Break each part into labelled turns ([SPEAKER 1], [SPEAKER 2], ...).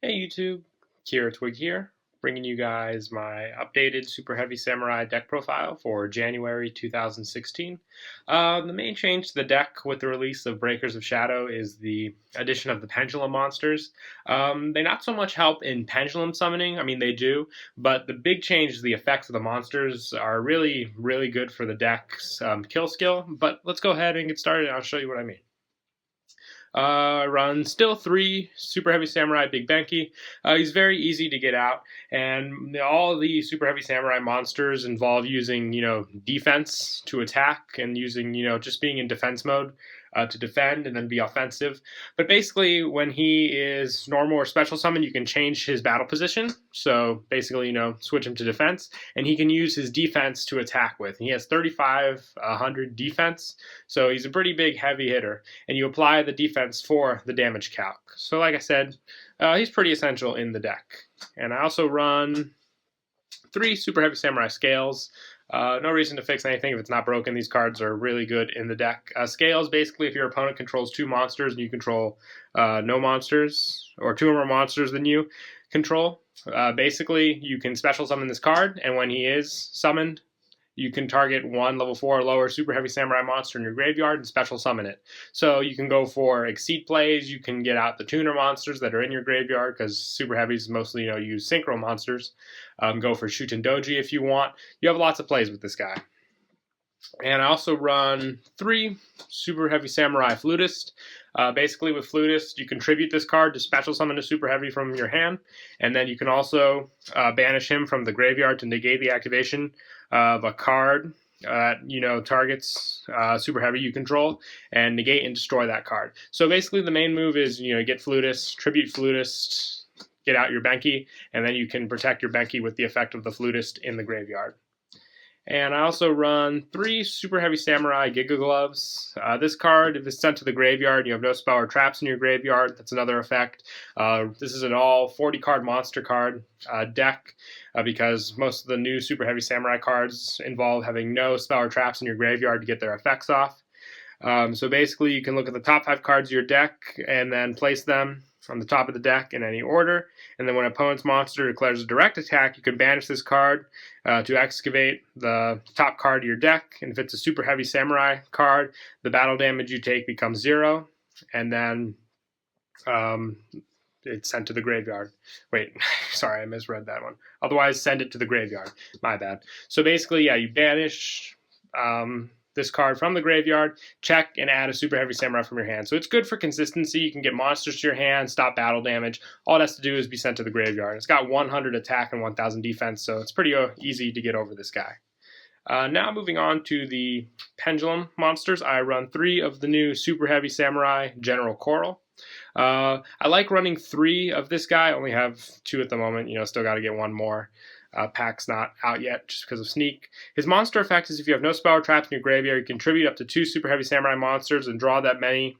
[SPEAKER 1] Hey YouTube, Kira Twig here, bringing you guys my updated Super Heavy Samurai deck profile for January 2016. The main change to the deck with the release of Breakers of Shadow is the addition of the Pendulum Monsters. They not so much help in pendulum summoning, I mean they do, but the big change is the effects of the monsters are really good for the deck's kill skill. But let's go ahead and get started and I'll show you what I mean. Run still 3 Super Heavy Samurai Big Benki. He's very easy to get out, and all the Super Heavy Samurai monsters involve using, defense to attack and using, just being in defense mode to defend and then be offensive. But basically, when he is normal or special summon, you can change his battle position. So basically, switch him to defense, and he can use his defense to attack with. He has 3,500 defense, so he's a pretty big heavy hitter, and you apply the defense for the damage calc. So like I said, he's pretty essential in the deck. And I also run 3 Super Heavy Samurai Scales. No reason to fix anything if it's not broken. These cards are really good in the deck. Scales, basically, if your opponent controls 2 monsters and you control no monsters, or 2 or more monsters than you control, basically you can special summon this card, and when he is summoned, you can target 1 level 4 or lower Super Heavy Samurai monster in your graveyard and special summon it. So you can go for Exceed plays, you can get out the tuner monsters that are in your graveyard, because Super Heavies mostly use synchro monsters. Go for Shuten Doji if you want. You have lots of plays with this guy. And I also run 3 Super Heavy Samurai Flutist. Basically with Flutist, you contribute this card to special summon a Super Heavy from your hand, and then you can also banish him from the graveyard to negate the activation of a card that targets Super Heavy you control, and negate and destroy that card. So basically the main move is get Flutist, tribute Flutist, get out your Benki, and then you can protect your Benki with the effect of the Flutist in the graveyard. And I also run 3 Super Heavy Samurai Giga Gloves. This card, if it's sent to the graveyard, you have no spell or traps in your graveyard. That's another effect. This is an all 40-card monster card deck because most of the new Super Heavy Samurai cards involve having no spell or traps in your graveyard to get their effects off. So basically, you can look at the top 5 cards of your deck and then place them on the top of the deck in any order. And then when an opponent's monster declares a direct attack, you can banish this card to excavate the top card of your deck. And if it's a Super Heavy Samurai card, the battle damage you take becomes 0. And then it's sent to the graveyard. Wait, sorry, I misread that one. Otherwise, send it to the graveyard. My bad. So basically, yeah, you banish this card from the graveyard, check, and add a Super Heavy Samurai from your hand. So it's good for consistency. You can get monsters to your hand, stop battle damage. All it has to do is be sent to the graveyard. It's got 100 attack and 1,000 defense, so it's pretty easy to get over this guy. Now moving on to the Pendulum Monsters, I run 3 of the new Super Heavy Samurai General Coral. I like running 3 of this guy. I only have 2 at the moment. Still got to get 1 more. Pack's not out yet just because of Sneak. His monster effect is if you have no spell or traps in your graveyard, you contribute up to 2 Super Heavy Samurai monsters and draw that many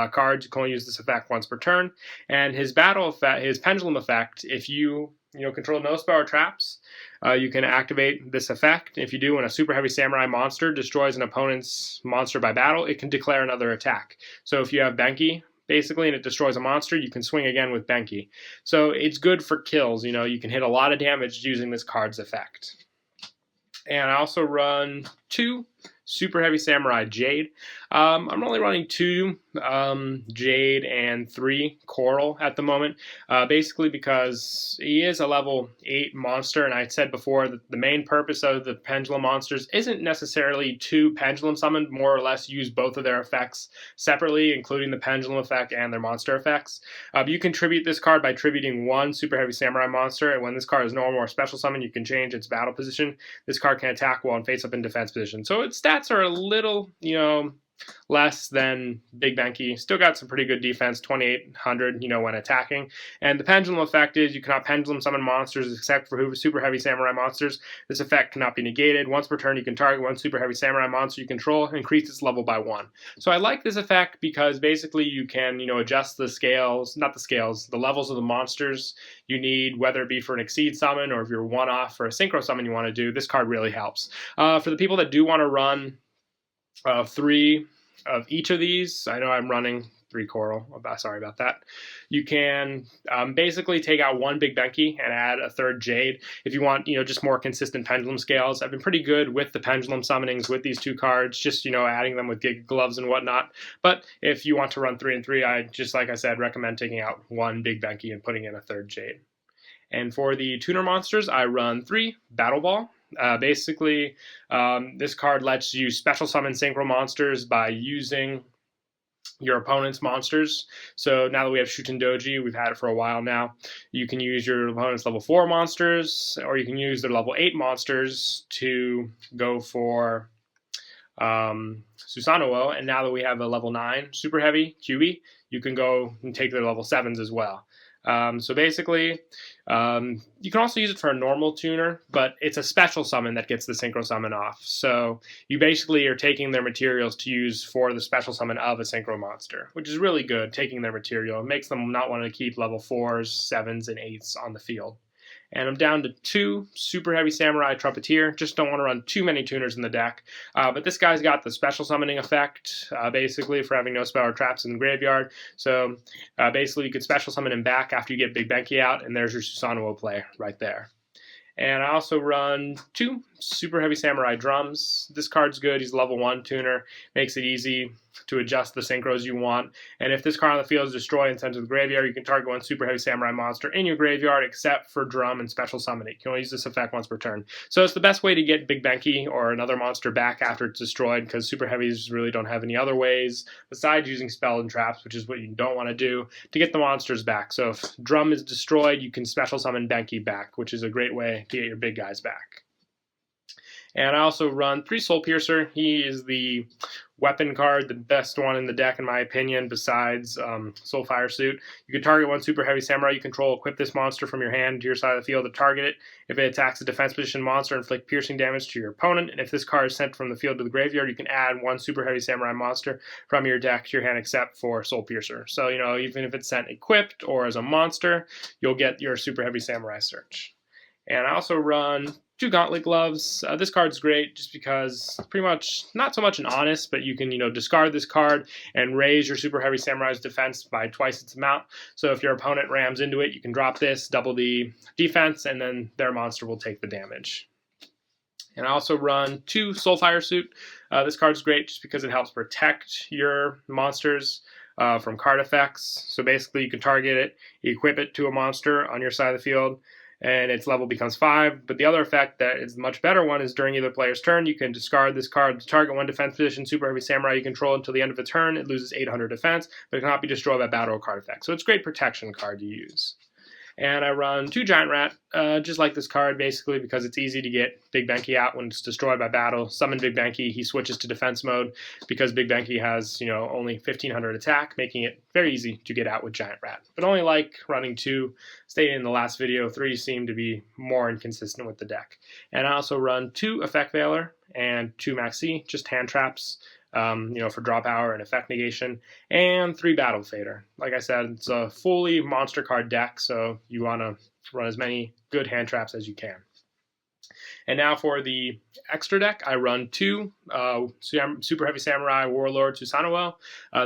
[SPEAKER 1] cards. You can only use this effect once per turn. And his battle effect, his pendulum effect, if you control no spell or traps, you can activate this effect. If you do, when a Super Heavy Samurai monster destroys an opponent's monster by battle, it can declare another attack. So if you have Benki, basically, and it destroys a monster, you can swing again with Benki. So it's good for kills. You can hit a lot of damage using this card's effect. And I also run 2 Super Heavy Samurai Jade. I'm only running 2 Jade and 3 Coral at the moment, basically because he is a level 8 monster, and I said before that the main purpose of the Pendulum Monsters isn't necessarily to Pendulum Summon, more or less use both of their effects separately, including the Pendulum effect and their monster effects. You contribute this card by tributing 1 Super Heavy Samurai monster, and when this card is normal or special summon, you can change its battle position. This card can attack while in face-up in defense position. So its stats are a little, less than Big Benki. Still got some pretty good defense, 2,800, when attacking. And the Pendulum effect is you cannot Pendulum summon monsters except for Super Heavy Samurai monsters. This effect cannot be negated. Once per turn, you can target 1 Super Heavy Samurai monster you control and increase its level by 1. So I like this effect because basically you can, adjust the scales, not the scales, the levels of the monsters you need, whether it be for an Exceed summon or if you're one-off for a Synchro summon you want to do. This card really helps. For the people that do want to run 3 of each of these, I know I'm running 3 coral. Sorry about that. You can basically take out 1 Big Benki and add a 3rd Jade if you want, just more consistent pendulum scales. I've been pretty good with the pendulum summonings with these 2 cards, just, adding them with Gauntlet Gloves and whatnot. But if you want to run 3 and 3, I just, like I said, recommend taking out 1 Big Benki and putting in a 3rd Jade. And for the tuner monsters, I run 3 Battle Ball. Basically, this card lets you special summon synchro monsters by using your opponent's monsters. So now that we have Shutendoji, we've had it for a while now, you can use your opponent's level 4 monsters, or you can use their level 8 monsters to go for Susanoo. And now that we have a level 9 Superheavy QB, you can go and take their level 7s as well. So basically, you can also use it for a normal tuner, but it's a special summon that gets the synchro summon off. So you basically are taking their materials to use for the special summon of a synchro monster, which is really good, taking their material. It makes them not want to keep level 4s, 7s, and 8s on the field. And I'm down to 2 Superheavy Samurai Trumpeteer. Just don't want to run too many tuners in the deck. But this guy's got the special summoning effect, basically, for having no spell or traps in the graveyard. So basically, you could special summon him back after you get Big Benki out, and there's your Susanoo play right there. And I also run 2 Superheavy Samurai Drums. This card's good. He's a level 1 tuner. Makes it easy to adjust the synchros you want. And if this card on the field is destroyed and sent to the graveyard, you can target 1 Superheavy Samurai monster in your graveyard except for Drum and special summon it. You can only use this effect once per turn. So it's the best way to get Big Benki or another monster back after it's destroyed, because Super Heavies really don't have any other ways besides using spell and traps, which is what you don't want to do, to get the monsters back. So if Drum is destroyed, you can special summon Benki back, which is a great way to get your big guys back. And I also run 3 Soul Piercer. He is the weapon card, the best one in the deck in my opinion, besides Soul Fire Suit. You can target 1 Superheavy Samurai you control, equip this monster from your hand to your side of the field to target it. If it attacks a defense position monster, inflict piercing damage to your opponent. And if this card is sent from the field to the graveyard, you can add 1 Superheavy Samurai monster from your deck to your hand except for Soul Piercer. So, even if it's sent equipped or as a monster, you'll get your Superheavy Samurai search. And I also run 2 Gauntlet Gloves. This card's great just because pretty much not so much an honest, but you can, discard this card and raise your Superheavy Samurai's defense by twice its amount. So if your opponent rams into it, you can drop this, double the defense, and then their monster will take the damage. And I also run 2 Soulfire Suit. This card's great just because it helps protect your monsters from card effects. So basically you can target it, equip it to a monster on your side of the field, and its level becomes 5. But the other effect that is the much better one is during either player's turn, you can discard this card to target 1 defense position Super Heavy Samurai you control until the end of its turn. It loses 800 defense, but it cannot be destroyed by battle or card effect. So it's a great protection card to use. And I run 2 Giant Rat, just like this card, basically because it's easy to get Big Benki out when it's destroyed by battle. Summon Big Benki, he switches to defense mode because Big Benki has, only 1500 attack, making it very easy to get out with Giant Rat. But only like running 2. Stated in the last video, 3 seem to be more inconsistent with the deck. And I also run 2 Effect Veiler and 2 Maxi, just hand traps. For draw power and effect negation, and 3 Battle Fader. Like I said, it's a fully monster card deck, so you want to run as many good hand traps as you can. And now for the extra deck, I run 2 Super Heavy Samurai Warlord Susanoo.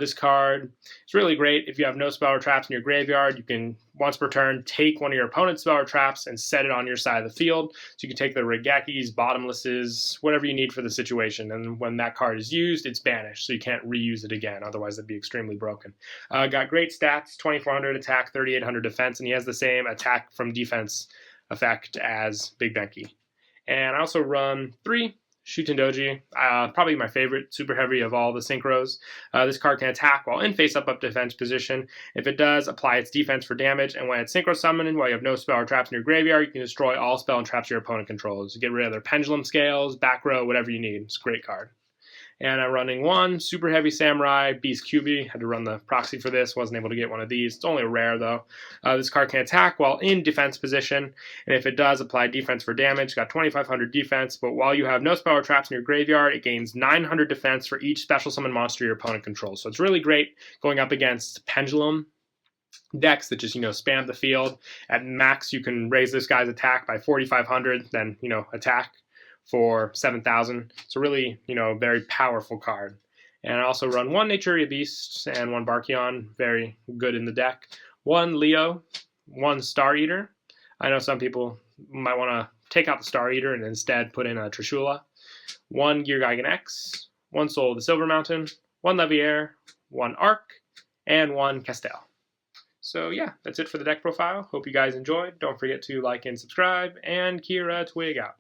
[SPEAKER 1] This card is really great. If you have no spell or traps in your graveyard, you can, once per turn, take one of your opponent's spell or traps and set it on your side of the field. So you can take the Regekis, Bottomlesses, whatever you need for the situation. And when that card is used, it's banished, so you can't reuse it again. Otherwise, it'd be extremely broken. Got great stats, 2400 attack, 3800 defense, and he has the same attack from defense effect as Big Benki. And I also run 3 Shutendoji, probably my favorite Super Heavy of all the synchros. This card can attack while in face-up defense position. If it does, apply its defense for damage, and when it's synchro summoned while you have no spell or traps in your graveyard, you can destroy all spell and traps your opponent controls. You get rid of their pendulum scales, back row, whatever you need. It's a great card. And I'm running 1 Super Heavy Samurai Beast QB. Had to run the proxy for this. Wasn't able to get one of these. It's only a rare, though. This card can attack while in defense position. And if it does, apply defense for damage. Got 2500 defense. But while you have no spell or traps in your graveyard, it gains 900 defense for each special summon monster your opponent controls. So it's really great going up against Pendulum decks that just, spam the field. At max, you can raise this guy's attack by 4500, then, attack for 7,000. It's a really, very powerful card. And I also run 1 Naturia Beast and 1 Barkion, very good in the deck. 1 Leo, 1 Star Eater. I know some people might want to take out the Star Eater and instead put in a Trishula. 1 Gear Gigan X, 1 Soul of the Silver Mountain, 1 Leviair, 1 Arc, and 1 Castel. So yeah, that's it for the deck profile. Hope you guys enjoyed. Don't forget to like and subscribe, and Kira Twig out.